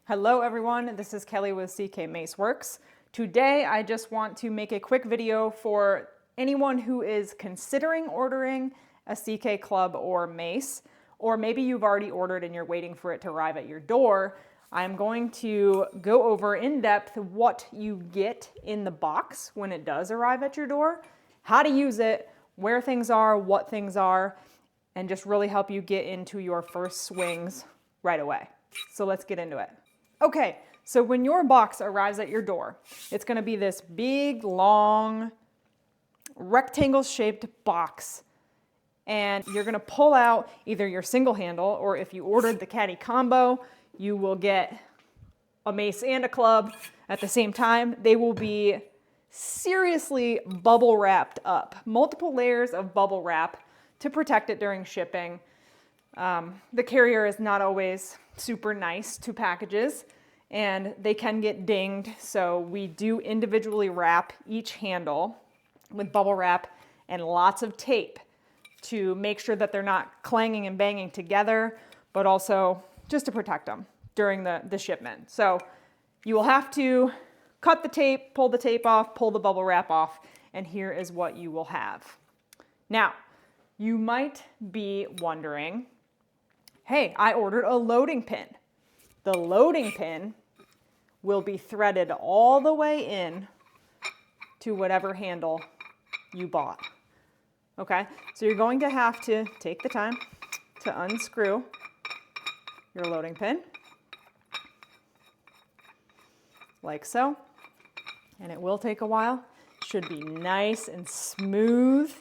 Hello everyone, this is Kelly with CK Maceworks. Today I just want to make a quick video for anyone who is considering ordering a CK club or mace, or maybe you've already ordered and you're waiting for it to arrive at your door. I'm going to go over in depth what you get in the box when it does arrive at your door, how to use it, where things are, what things are, and just really help you get into your first swings right away. So let's get into it. Okay, so when your box arrives at your door, it's going to be this big, long, rectangle-shaped box, and you're going to pull out either your single handle, or if you ordered the caddy combo, you will get a mace and a club at the same time. They will be seriously bubble wrapped up, multiple layers of bubble wrap to protect it during shipping. The carrier is not always super nice to packages, and they can get dinged, so we do individually wrap each handle with bubble wrap and lots of tape to make sure that they're not clanging and banging together, but also just to protect them during the shipment. So you will have to cut the tape, pull the tape off, pull the bubble wrap off, and here is what you will have. Now, you might be wondering, hey, I ordered a loading pin. The loading pin will be threaded all the way in to whatever handle you bought. Okay, so you're going to have to take the time to unscrew your loading pin, like so, and it will take a while. Should be nice and smooth.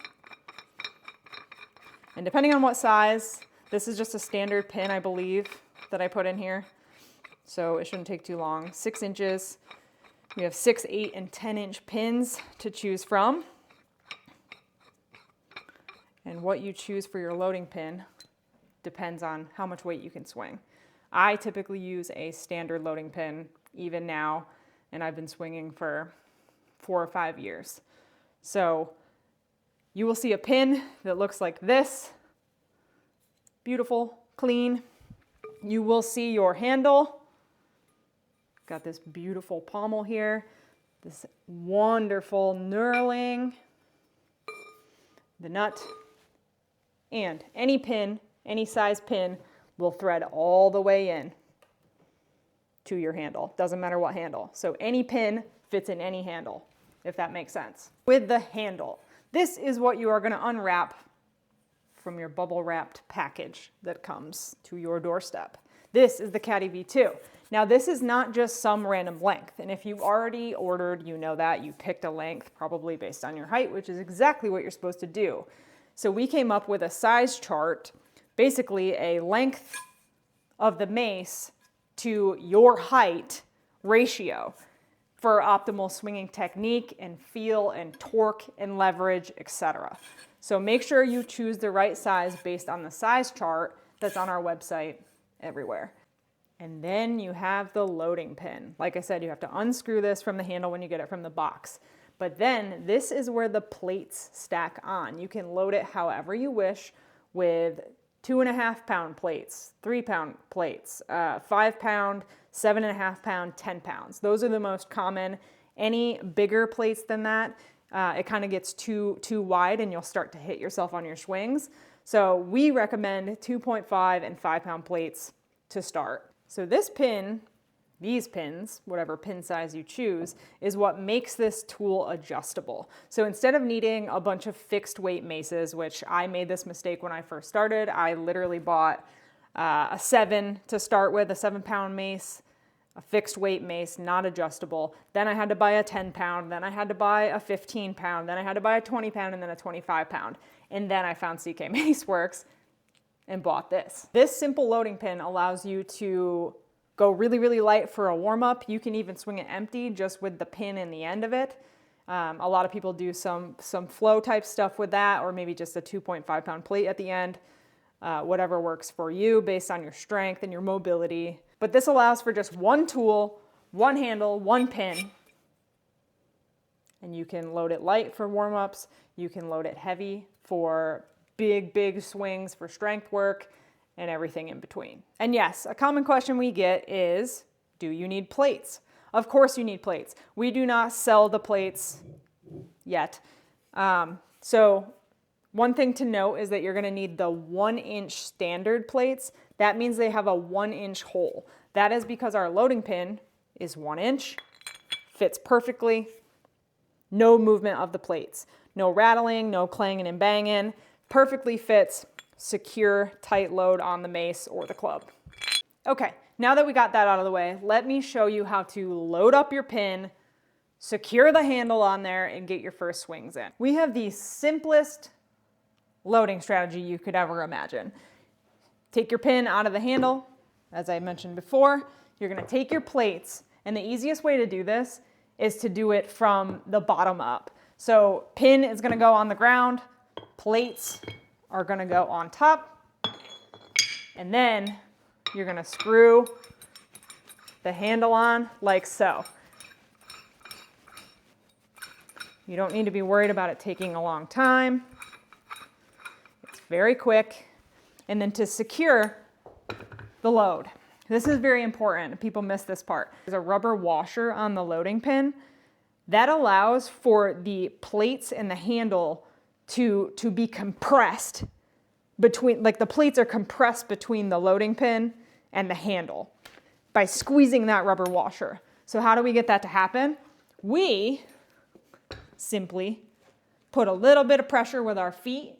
And depending on what size, this is just a standard pin, I believe, that I put in here. So it shouldn't take too long. 6 inches. We have 6, 8, and 10-inch pins to choose from. And what you choose for your loading pin depends on how much weight you can swing. I typically use a standard loading pin, even now, and I've been swinging for 4 or 5 years. So you will see a pin that looks like this. Beautiful, clean. You will see your handle. Got this beautiful pommel here, this wonderful knurling, the nut, and any pin, any size pin will thread all the way in to your handle. Doesn't matter what handle. So any pin fits in any handle, if that makes sense. With the handle, this is what you are going to unwrap from your bubble wrapped package that comes to your doorstep. This is the Caddy V2. Now this is not just some random length, and if you've already ordered, you know that. You picked a length probably based on your height, which is exactly what you're supposed to do. So we came up with a size chart, basically a length of the mace to your height ratio for optimal swinging technique and feel and torque and leverage, etc. So make sure you choose the right size based on the size chart that's on our website everywhere. And then you have the loading pin. Like I said, you have to unscrew this from the handle when you get it from the box. But then this is where the plates stack on. You can load it however you wish with 2.5 pound plates, 3 pound plates, 5 pound, 7.5 pound, 10 pounds. Those are the most common. Any bigger plates than that, it kind of gets too wide and you'll start to hit yourself on your swings. So we recommend 2.5 and 5 pound plates to start. So this pin, these pins, whatever pin size you choose, is what makes this tool adjustable. So instead of needing a bunch of fixed weight maces, which I made this mistake when I first started, I literally bought a 7 to start with, a 7-pound mace, a fixed weight mace, not adjustable. Then I had to buy a 10 pound, then I had to buy a 15 pound, then I had to buy a 20 pound, and then a 25 pound. And then I found CK Maceworks and bought this. This simple loading pin allows you to go really, really light for a warm-up. You can even swing it empty just with the pin in the end of it. A lot of people do some flow type stuff with that, or maybe just a 2.5 pound plate at the end. Whatever works for you based on your strength and your mobility. But this allows for just one tool, one handle, one pin. And you can load it light for warm-ups. You can load it heavy for big swings for strength work and everything in between. And yes, a common question we get is, Do you need plates? Of course you need plates. We do not sell the plates yet. So one thing to note is that you're going to need the 1-inch standard plates. That means they have a 1-inch hole. That is because our loading pin is 1 inch, fits perfectly, no movement of the plates, no rattling, no clanging and banging, perfectly fits, secure, tight load on the mace or the club. Okay, now that we got that out of the way, let me show you how to load up your pin, secure the handle on there, and get your first swings in. We have the simplest loading strategy you could ever imagine. Take your pin out of the handle, as I mentioned before. You're gonna take your plates, and the easiest way to do this is to do it from the bottom up. So pin is gonna go on the ground, plates are gonna go on top, and then you're gonna screw the handle on like so. You don't need to be worried about it taking a long time. It's very quick. And then to secure the load. This is very important. People miss this part. There's a rubber washer on the loading pin that allows for the plates and the handle to be compressed between, like the plates are compressed between the loading pin and the handle by squeezing that rubber washer. So how do we get that to happen? We simply put a little bit of pressure with our feet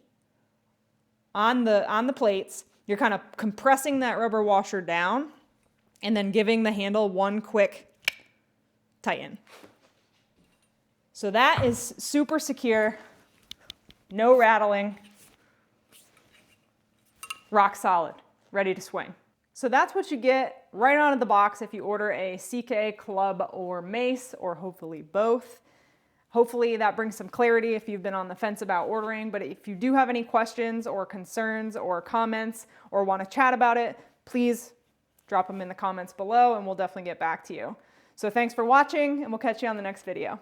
on the plates. You're kind of compressing that rubber washer down and then giving the handle one quick tighten. So that is super secure, no rattling, rock solid, ready to swing. So that's what you get right out of the box if you order a CK club or mace, or hopefully both. Hopefully that brings some clarity if you've been on the fence about ordering, but if you do have any questions or concerns or comments or want to chat about it, please drop them in the comments below and we'll definitely get back to you. So thanks for watching, and we'll catch you on the next video.